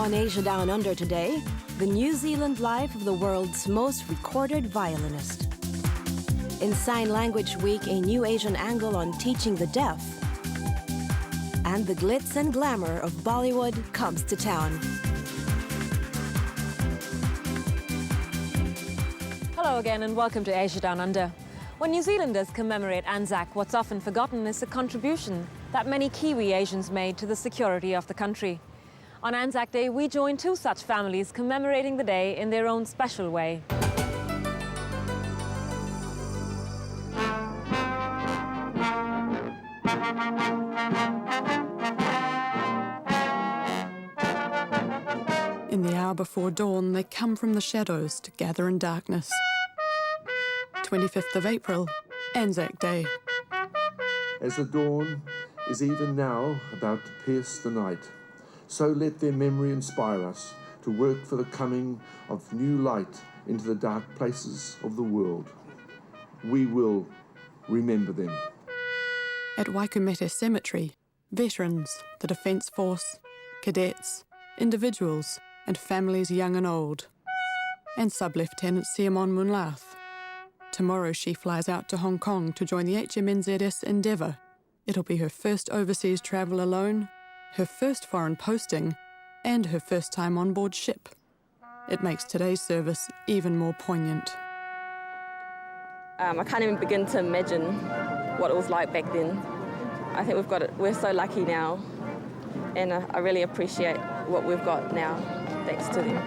On Asia Down Under today, the New Zealand life of the world's most recorded violinist. In Sign Language Week, a new Asian angle on teaching the deaf. And the glitz and glamour of Bollywood comes to town. Hello again and welcome to Asia Down Under. When New Zealanders commemorate Anzac, what's often forgotten is the contribution that many Kiwi Asians made to the security of the country. On Anzac Day, we join two such families commemorating the day in their own special way. In the hour before dawn, they come from the shadows to gather in darkness. 25th of April, Anzac Day. As the dawn is even now about to pierce the night, so let their memory inspire us to work for the coming of new light into the dark places of the world. We will remember them. At Waikumete Cemetery, veterans, the Defence Force, cadets, individuals and families young and old. And Sub-Lieutenant Siamon Munlath. Tomorrow she flies out to Hong Kong to join the HMNZS Endeavour. It'll be her first overseas travel alone, her first foreign posting, and her first time on board ship. It makes today's service even more poignant. I can't even begin to imagine what it was like back then. I think we're so lucky now, and I really appreciate what we've got now, thanks to them.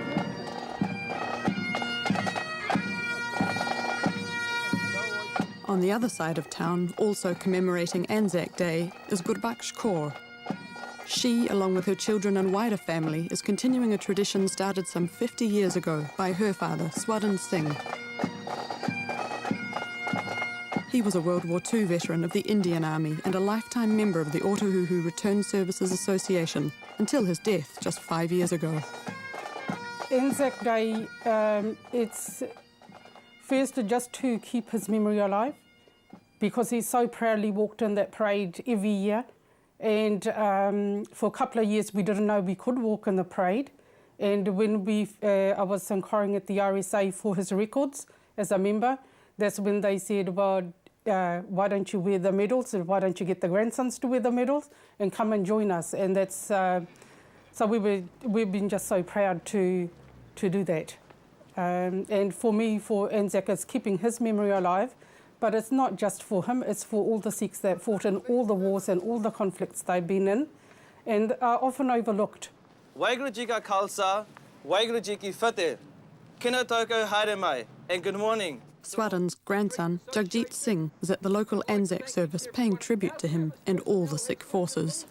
On the other side of town, also commemorating Anzac Day, is Gurbaksh Kaur. She, along with her children and wider family, is continuing a tradition started some 50 years ago by her father, Swadan Singh. He was a World War II veteran of the Indian Army and a lifetime member of the Otahuhu Return Services Association until his death just 5 years ago. Anzac Day, it's first just to keep his memory alive, because he so proudly walked in that parade every year. And for a couple of years, we didn't know we could walk in the parade. And when I was inquiring at the RSA for his records as a member, that's when they said, well, why don't you wear the medals, and why don't you get the grandsons to wear the medals and come and join us? And that's so we've been just so proud to do that. And for me, for Anzac, it's keeping his memory alive, but it's not just for him, it's for all the Sikhs that fought in all the wars and all the conflicts they've been in, and are often overlooked. Waheguru Ji Ka Khalsa, Waheguru Ji Ki Fateh, Kina Toko Haere Mai, and good morning. Swadan's grandson, Jagjit Singh, was at the local Anzac service paying tribute to him and all the Sikh forces.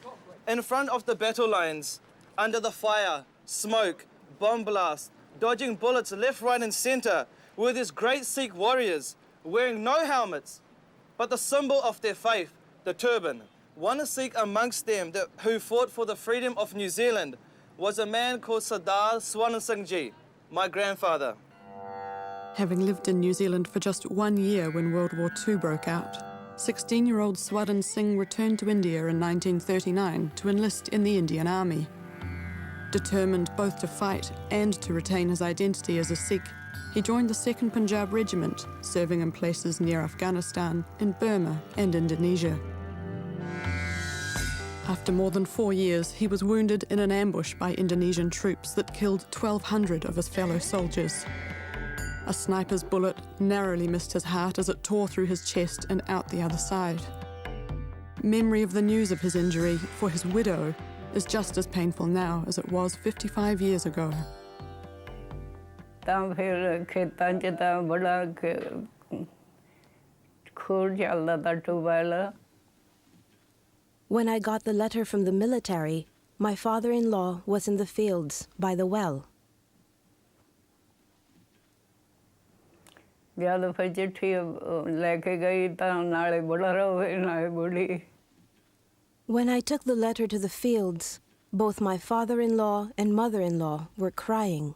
In front of the battle lines, under the fire, smoke, bomb blast, dodging bullets left, right and centre, were these great Sikh warriors wearing no helmets, but the symbol of their faith, the turban. One Sikh amongst them who fought for the freedom of New Zealand was a man called Sardar Swadan Singh Ji, my grandfather. Having lived in New Zealand for just 1 year when World War II broke out, 16-year-old Swadan Singh returned to India in 1939 to enlist in the Indian Army. Determined both to fight and to retain his identity as a Sikh, he joined the 2nd Punjab Regiment, serving in places near Afghanistan, in Burma and Indonesia. After more than 4 years, he was wounded in an ambush by Indonesian troops that killed 1,200 of his fellow soldiers. A sniper's bullet narrowly missed his heart as it tore through his chest and out the other side. Memory of the news of his injury for his widow is just as painful now as it was 55 years ago. When I got the letter from the military, my father-in-law was in the fields by the well. When I took the letter to the fields, both my father-in-law and mother-in-law were crying.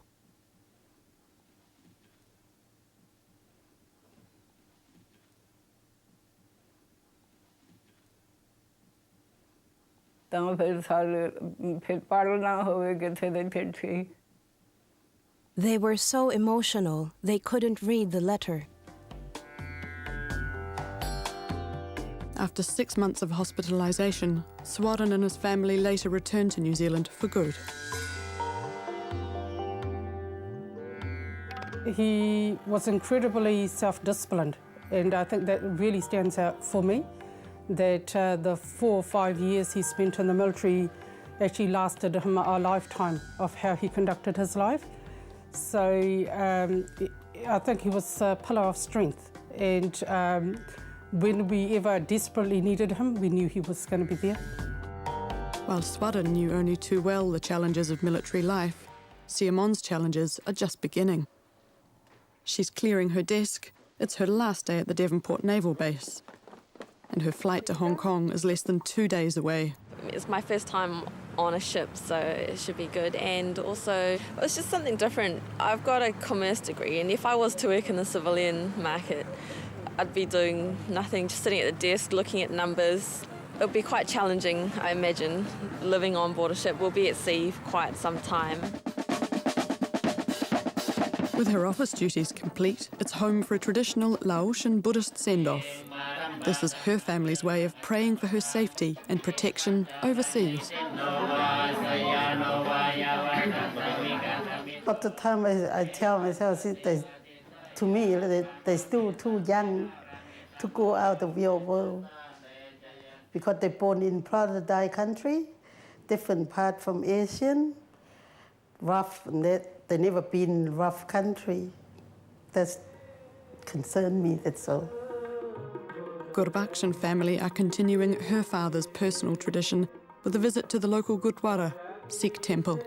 They were so emotional, they couldn't read the letter. After 6 months of hospitalisation, Swaran and his family later returned to New Zealand for good. He was incredibly self-disciplined, and I think that really stands out for me, that the 4 or 5 years he spent in the military actually lasted him a lifetime of how he conducted his life. So I think he was a pillar of strength, and when we ever desperately needed him, we knew he was going to be there. While Swaran knew only too well the challenges of military life, Siamon's challenges are just beginning. She's clearing her desk. It's her last day at the Devonport Naval Base, and her flight to Hong Kong is less than 2 days away. It's my first time on a ship, so it should be good. And also, it's just something different. I've got a commerce degree, and if I was to work in the civilian market, I'd be doing nothing, just sitting at the desk looking at numbers. It would be quite challenging, I imagine, living on board a ship. We'll be at sea for quite some time. With her office duties complete, it's home for a traditional Laotian Buddhist send-off. This is her family's way of praying for her safety and protection overseas. At the time, I tell myself, to me, they're still too young to go out of the real world, because they're born in paradise country, different part from Asian, rough, and they never been in rough country. That's concerned me, that's all. Gurbakshan family are continuing her father's personal tradition with a visit to the local Gurdwara, Sikh temple.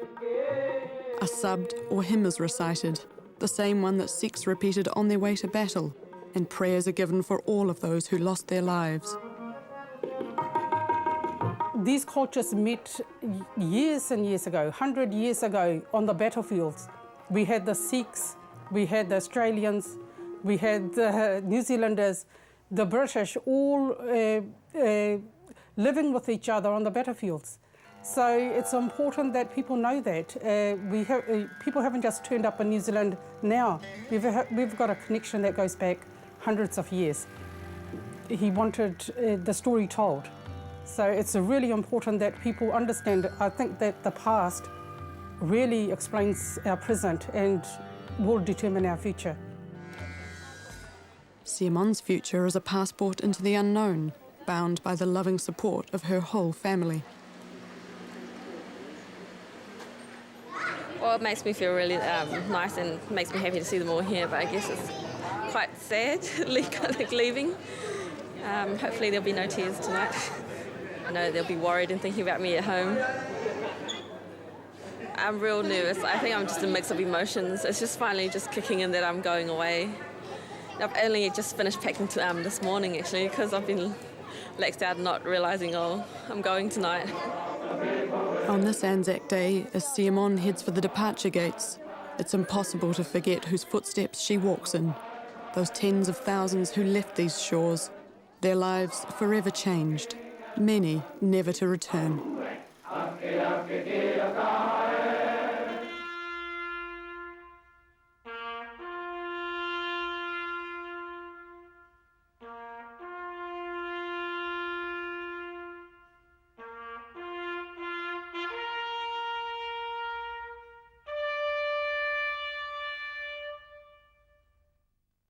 A sabd or hymn is recited, the same one that Sikhs repeated on their way to battle, and prayers are given for all of those who lost their lives. These cultures met years and years ago, 100 years ago on the battlefields. We had the Sikhs, we had the Australians, we had the New Zealanders, the British, all living with each other on the battlefields. So it's important that people know that. People haven't just turned up in New Zealand now. We've got a connection that goes back hundreds of years. He wanted the story told. So it's really important that people understand. I think that the past really explains our present and will determine our future. Siamon's future is a passport into the unknown, bound by the loving support of her whole family. Well, it makes me feel really nice and makes me happy to see them all here, but I guess it's quite sad leaving. Hopefully there'll be no tears tonight. I know they'll be worried and thinking about me at home. I'm real nervous. I think I'm just a mix of emotions. It's just finally just kicking in that I'm going away. I've only just finished packing this morning, actually, because I've been laxed out not realising, I'm going tonight. On this Anzac Day, as Siamon heads for the departure gates, it's impossible to forget whose footsteps she walks in. Those tens of thousands who left these shores, their lives forever changed, many never to return.